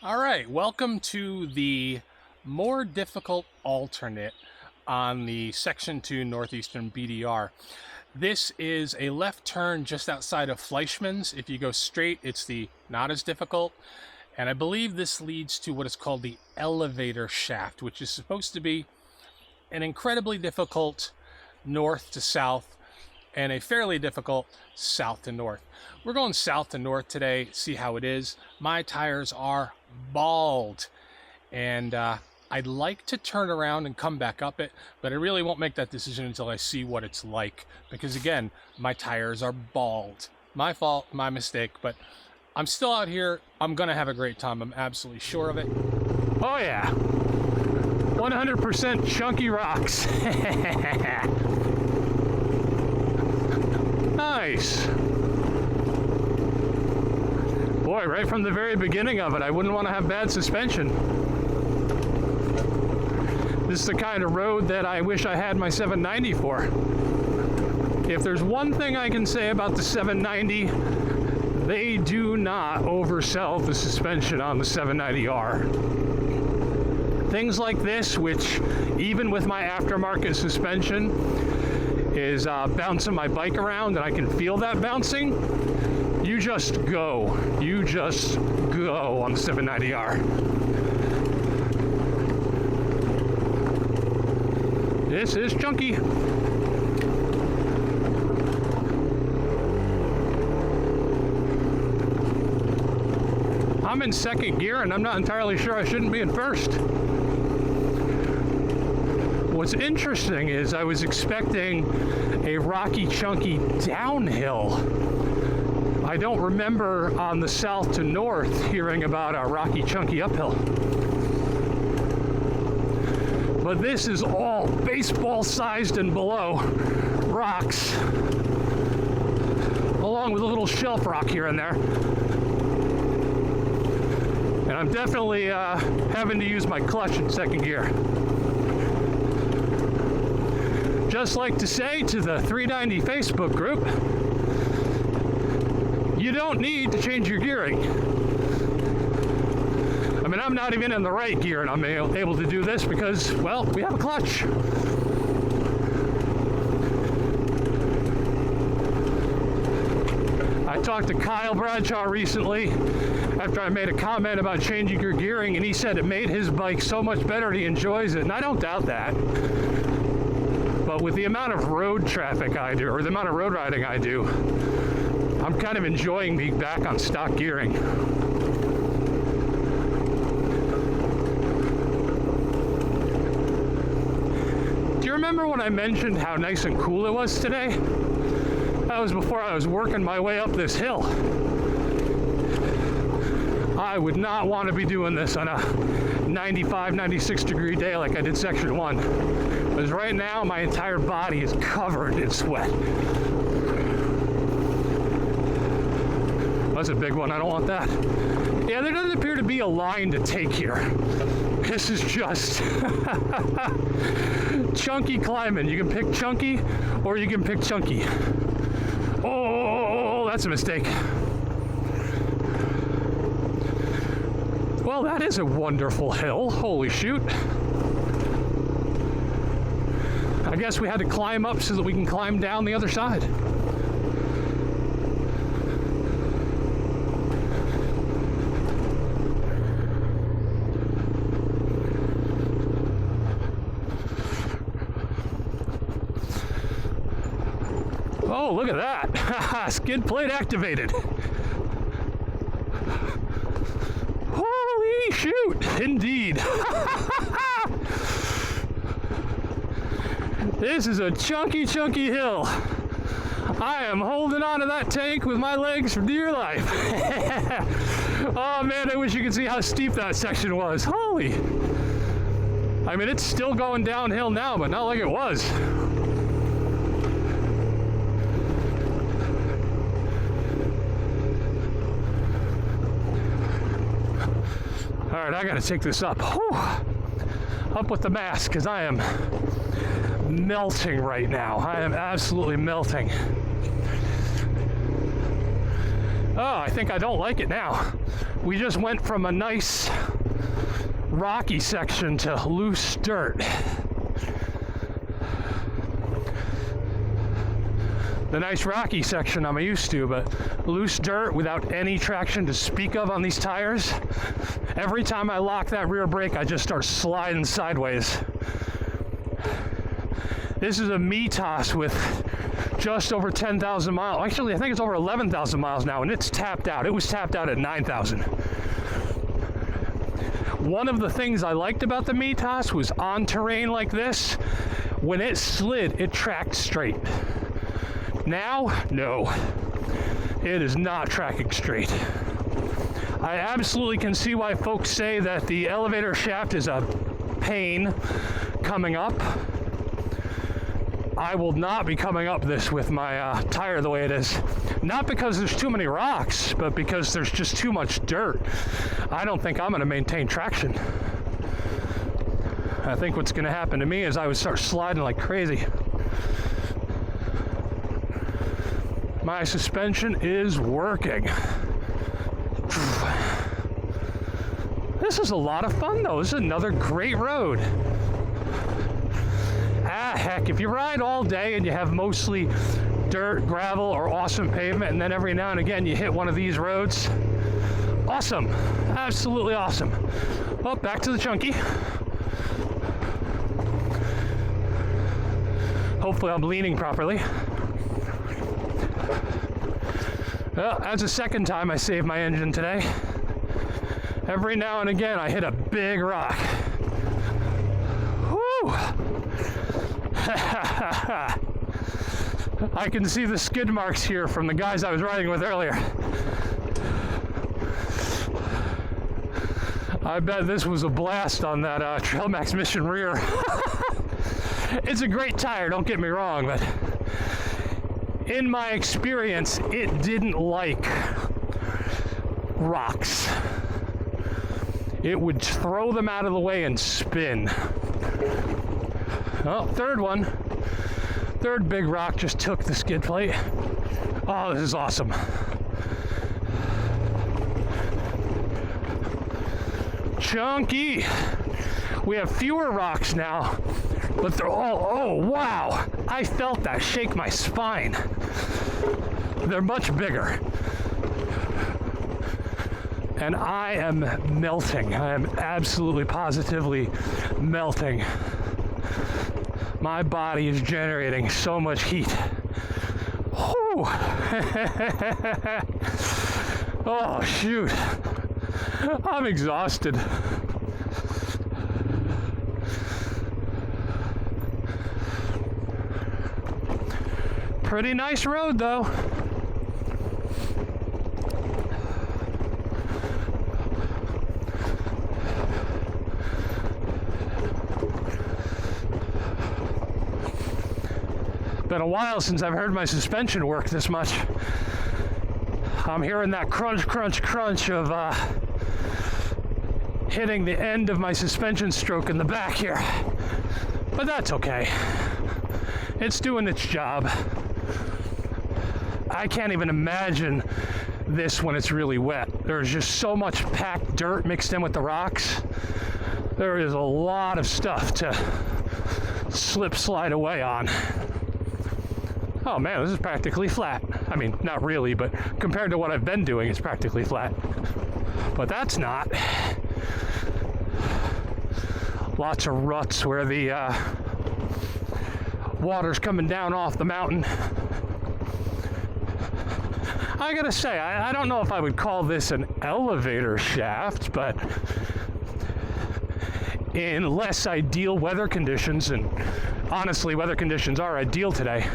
All right, welcome to the more difficult alternate on the Section 2 Northeastern BDR. This is a left turn just outside of Fleischmann's. If you go straight, it's the not as difficult. And I believe this leads to what is called the elevator shaft, which is supposed to be an incredibly difficult north to south and a fairly difficult south to north. We're going south to north today, see how it is. My tires are bald, and I'd like to turn around and come back up it, but I really won't make that decision until I see what it's like, because again, my tires are bald. My fault, my mistake, but I'm still out here. I'm gonna have a great time. I'm absolutely sure of it. Oh yeah, 100% chunky rocks. Nice. Boy, right from the very beginning of it, I wouldn't want to have bad suspension. This is the kind of road that I wish I had my 790 for. If there's one thing I can say about the 790, they do not oversell the suspension on the 790R. Things like this, which even with my aftermarket suspension, is bouncing my bike around, and I can feel that bouncing. You just go on the 790R. This is chunky. I'm in second gear, and I'm not entirely sure I shouldn't be in first. What's interesting is I was expecting a rocky, chunky downhill. I don't remember on the south to north hearing about a rocky, chunky uphill. But this is all baseball-sized and below rocks, along with a little shelf rock here and there. And I'm definitely having to use my clutch in second gear. Just like to say to the 390 Facebook group, you don't need to change your gearing. I mean, I'm not even in the right gear, and I'm able to do this because, well, we have a clutch. I talked to Kyle Bradshaw recently after I made a comment about changing your gearing, and he said it made his bike so much better and he enjoys it, and I don't doubt that. But with the amount of road traffic I do, or the amount of road riding I do, I'm kind of enjoying being back on stock gearing. Do you remember when I mentioned how nice and cool it was today? That was before I was working my way up this hill. I would not want to be doing this on a 95, 96 degree day like I did section 1. Because right now my entire body is covered in sweat. That's a big one, I don't want that. Yeah, there doesn't appear to be a line to take here. This is just chunky climbing. You can pick chunky or you can pick chunky. Oh, that's a mistake. Well, that is a wonderful hill. Holy shoot. I guess we had to climb up so that we can climb down the other side. Oh, look at that. Skid plate activated. Holy shoot, indeed. This is a chunky, chunky hill. I am holding on to that tank with my legs for dear life. Oh man, I wish you could see how steep that section was. Holy. I mean, it's still going downhill now, but not like it was. All right, I gotta take this up. Whew. Up with the mask, because I am melting right now. I am absolutely melting. Oh, I think I don't like it now. We just went from a nice rocky section to loose dirt. The nice rocky section I'm used to, but loose dirt without any traction to speak of on these tires. Every time I lock that rear brake, I just start sliding sideways. This is a METOS with just over 10,000 miles. Actually, I think it's over 11,000 miles now, and it's tapped out. It was tapped out at 9,000. One of the things I liked about the METOS was on terrain like this, when it slid, it tracked straight. Now, no, it is not tracking straight. I absolutely can see why folks say that the elevator shaft is a pain coming up. I will not be coming up this with my tire the way it is. Not because there's too many rocks, but because there's just too much dirt. I don't think I'm going to maintain traction. I think what's going to happen to me is I would start sliding like crazy. My suspension is working. This is a lot of fun though. This is another great road. Heck, if you ride all day and you have mostly dirt, gravel, or awesome pavement, and then every now and again you hit one of these roads, awesome, absolutely awesome. Well, back to the chunky. Hopefully I'm leaning properly. Well, that's the second time I saved my engine today. Every now and again I hit a big rock. Woo! I can see the skid marks here from the guys I was riding with earlier. I bet this was a blast on that TrailMax Mission rear. It's a great tire, don't get me wrong, but in my experience, it didn't like rocks. It would throw them out of the way and spin. Oh, third big rock just took the skid plate. Oh, this is awesome. Chunky. We have fewer rocks now, but they're all, oh wow. I felt that shake my spine. They're much bigger. And I am melting. I am absolutely positively melting. My body is generating so much heat. Whew. Oh, shoot. I'm exhausted. Pretty nice road, though. Been a while since I've heard my suspension work this much. I'm hearing that crunch, crunch, crunch of hitting the end of my suspension stroke in the back here. But that's okay. It's doing its job. I can't even imagine this when it's really wet. There's just so much packed dirt mixed in with the rocks. There is a lot of stuff to slip slide away on. Oh man, this is practically flat. I mean, not really, but compared to what I've been doing, it's practically flat. But that's not. Lots of ruts where the water's coming down off the mountain. I gotta say, I don't know if I would call this an elevator shaft, but in less ideal weather conditions, and honestly, weather conditions are ideal today,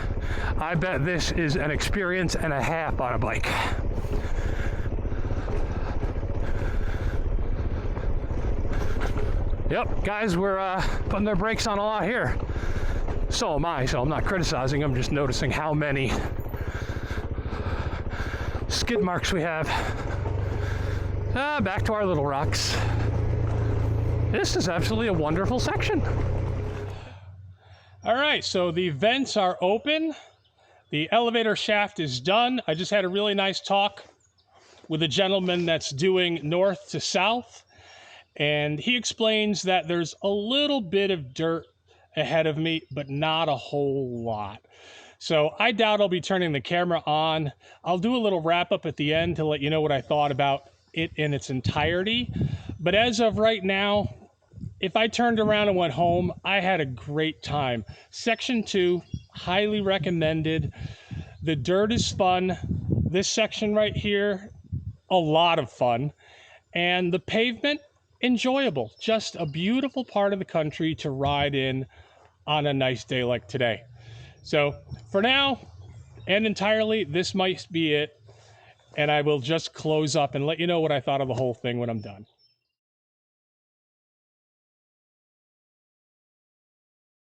I bet this is an experience and a half on a bike. Yep, guys were putting their brakes on a lot here. So am I, so I'm not criticizing, I'm just noticing how many skid marks we have. Back to our little rocks. This is absolutely a wonderful section. All right, so the vents are open. The elevator shaft is done. I just had a really nice talk with a gentleman that's doing north to south, and he explains that there's a little bit of dirt ahead of me, but not a whole lot. So I doubt I'll be turning the camera on. I'll do a little wrap up at the end to let you know what I thought about it in its entirety. But as of right now, if I turned around and went home, I had a great time. Section 2, highly recommended. The dirt is fun. This section right here, a lot of fun. And the pavement, enjoyable. Just a beautiful part of the country to ride in on a nice day like today. So for now and entirely, this might be it. And I will just close up and let you know what I thought of the whole thing when I'm done.